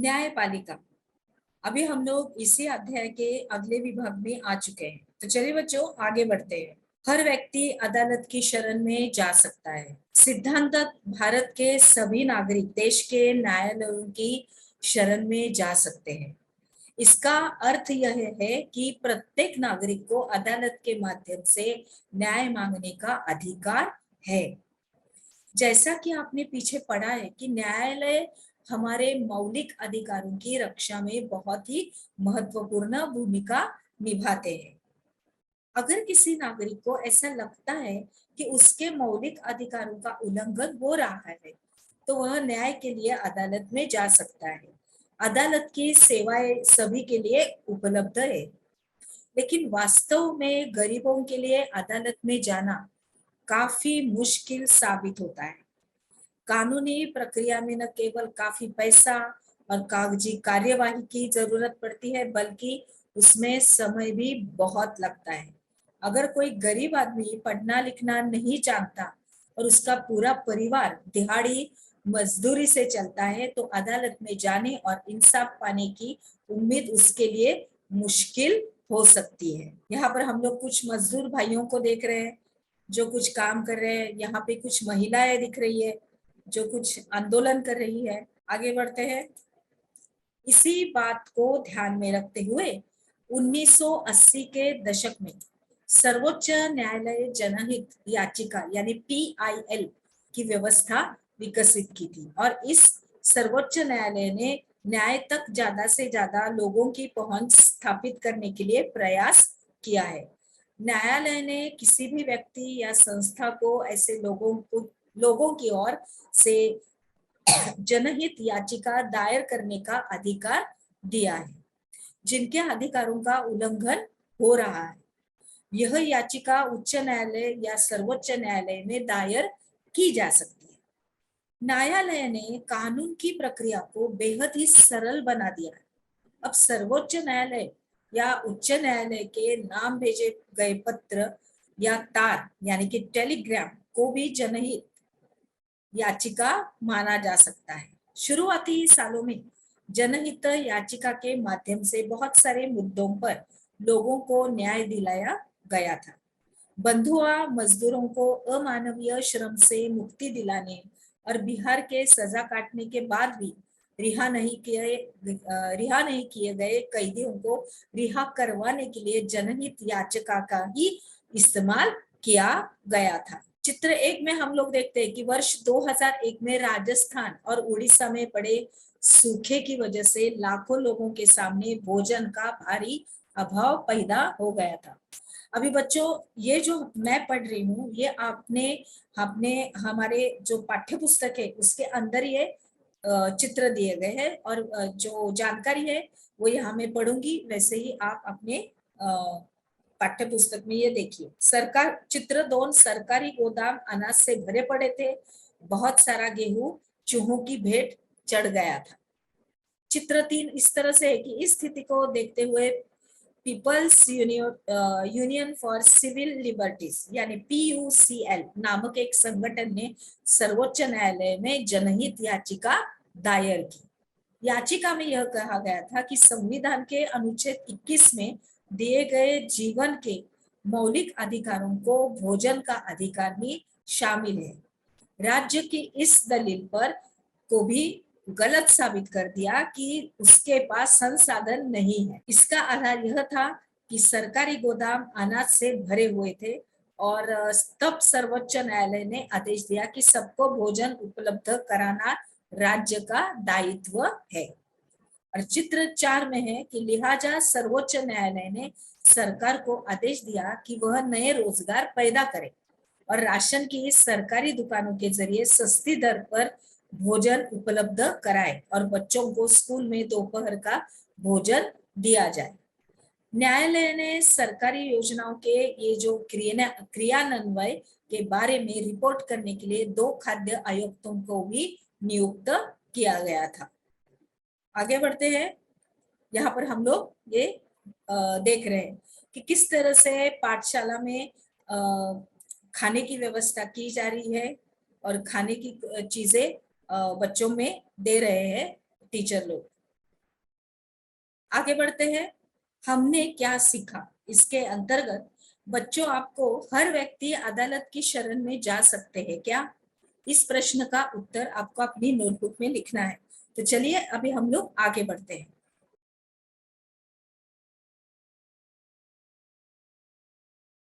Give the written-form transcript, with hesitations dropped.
न्यायपालिका। अभी हम लोग इसी अध्याय के अगले विभाग में आ चुके हैं, तो चलिए बच्चों आगे बढ़ते हैं। हर व्यक्ति अदालत की शरण में जा सकता है। सिद्धांत भारत के सभी नागरिक देश के न्यायालयों की शरण में जा सकते हैं। इसका अर्थ यह है कि प्रत्येक नागरिक को अदालत के माध्यम से न्याय मांगने का अधिकार है। जैसा कि आपने पीछे पढ़ा है कि न्यायालय हमारे मौलिक अधिकारों की रक्षा में बहुत ही महत्वपूर्ण भूमिका निभाते हैं। अगर किसी नागरिक को ऐसा लगता है कि उसके मौलिक अधिकारों का उल्लंघन हो रहा है, तो वह न्याय के लिए अदालत में जा सकता है। अदालत की सेवाएं सभी के लिए उपलब्ध है, लेकिन वास्तव में गरीबों के लिए अदालत में जाना काफी मुश्किल साबित होता है। कानूनी प्रक्रिया में न केवल काफी पैसा और कागजी कार्यवाही की जरूरत पड़ती है, बल्कि उसमें समय भी बहुत लगता है। अगर कोई गरीब आदमी पढ़ना लिखना नहीं जानता और उसका पूरा परिवार दिहाड़ी मजदूरी से चलता है, तो अदालत में जाने और इंसाफ पाने की उम्मीद उसके लिए मुश्किल हो सकती है। यहाँ पर हम लोग कुछ मजदूर भाइयों को देख रहे हैं जो कुछ काम कर रहे हैं। यहाँ पे कुछ महिलाएं दिख रही है जो कुछ आंदोलन कर रही है। आगे बढ़ते हैं। इसी बात को ध्यान में रखते हुए 1980 के दशक में सर्वोच्च न्यायालय जनहित याचिका यानी PIL की व्यवस्था विकसित की थी, और इस सर्वोच्च न्यायालय ने न्याय तक ज्यादा से ज्यादा लोगों की पहुंच स्थापित करने के लिए प्रयास किया है। न्यायालय ने किसी भी व्यक्ति या संस्था को ऐसे लोगों की ओर से जनहित याचिका दायर करने का अधिकार दिया है जिनके अधिकारों का उल्लंघन हो रहा है। यह याचिका उच्च न्यायालय या सर्वोच्च न्यायालय में दायर की जा सकती है। न्यायालय ने कानून की प्रक्रिया को बेहद ही सरल बना दिया है। अब सर्वोच्च न्यायालय या उच्च न्यायालय के नाम भेजे गए पत्र या तार यानी कि टेलीग्राम को भी जनहित याचिका माना जा सकता है। शुरुआती सालों में जनहित याचिका के माध्यम से बहुत सारे मुद्दों पर लोगों को न्याय दिलाया गया था। बंधुआ मजदूरों को अमानवीय श्रम से मुक्ति दिलाने और बिहार के सजा काटने के बाद भी रिहा नहीं किए गए कैदियों को रिहा करवाने के लिए जनहित याचिका का ही इस्तेमाल किया गया था। चित्र 1 में हम लोग देखते हैं कि वर्ष 2001 में राजस्थान और उड़ीसा में पड़े सूखे की वजह से लाखों लोगों के सामने भोजन का भारी अभाव पैदा हो गया था। अभी बच्चों ये जो मैं पढ़ रही हूँ ये आपने आपने हमारे जो पाठ्य पुस्तक है उसके अंदर ये चित्र दिए गए हैं, और जो जानकारी है वो यहाँ मैं पढ़ूंगी, वैसे ही आप अपने पाठ्य पुस्तक में ये देखिए। चित्र 2, सरकारी गोदाम अनाज से भरे पड़े थे। बहुत सारा गेहूं चूहों की भेंट चढ़ गया था। चित्र 3 इस तरह से है कि इस स्थिति को देखते हुए People's Union for Civil Liberties यानी PUCL नामक एक संगठन ने सर्वोच्च न्यायालय में जनहित याचिका दायर की। याचिका में यह कहा गया था कि संविधान के अनुच्छेद 21 में दिए गए जीवन के मौलिक अधिकारों को भोजन का अधिकार भी शामिल है। राज्य की इस दलील पर को भी गलत साबित कर दिया कि उसके पास संसाधन नहीं है। इसका आधार यह था कि सरकारी गोदाम अनाज से भरे हुए थे, और तब सर्वोच्च न्यायालय ने आदेश दिया कि सबको भोजन उपलब्ध कराना राज्य का दायित्व है। और चित्र 4 में है कि लिहाजा सर्वोच्च न्यायालय ने सरकार को आदेश दिया कि वह नए रोजगार पैदा करे और राशन की सरकारी दुकानों के जरिए सस्ती दर पर भोजन उपलब्ध कराए और बच्चों को स्कूल में दोपहर का भोजन दिया जाए। न्यायालय ने सरकारी योजनाओं के ये जो क्रियान्वयन के बारे में रिपोर्ट करने के लिए 2 खाद्य आयुक्तों को भी नियुक्त किया गया था। आगे बढ़ते हैं। यहाँ पर हम लोग ये देख रहे हैं कि किस तरह से पाठशाला में खाने की व्यवस्था की जा रही है और खाने की चीजें बच्चों में दे रहे हैं टीचर लोग। आगे बढ़ते हैं। हमने क्या सीखा, इसके अंतर्गत बच्चों आपको हर व्यक्ति अदालत की शरण में जा सकते हैं क्या, इस प्रश्न का उत्तर आपको अपनी नोटबुक में लिखना है। तो चलिए अभी हम लोग आगे बढ़ते हैं।